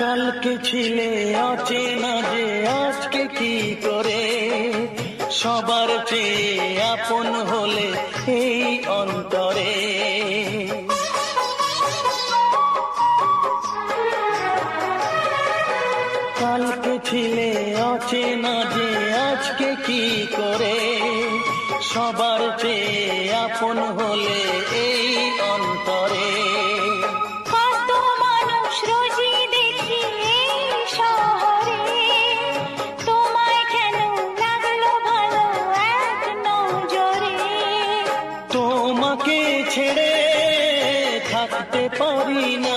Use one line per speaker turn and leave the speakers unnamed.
কালকে ছিলে অচেনা যে আজকে কি করে সবার চেয়ে আপন হলে এই অন্তরে। কালকে ছিলে অচেনা যে আজকে কি করে সবার চেয়ে আপন হলে এই অন্তরে। তোমাকে ছেড়ে থাকতে পারি না,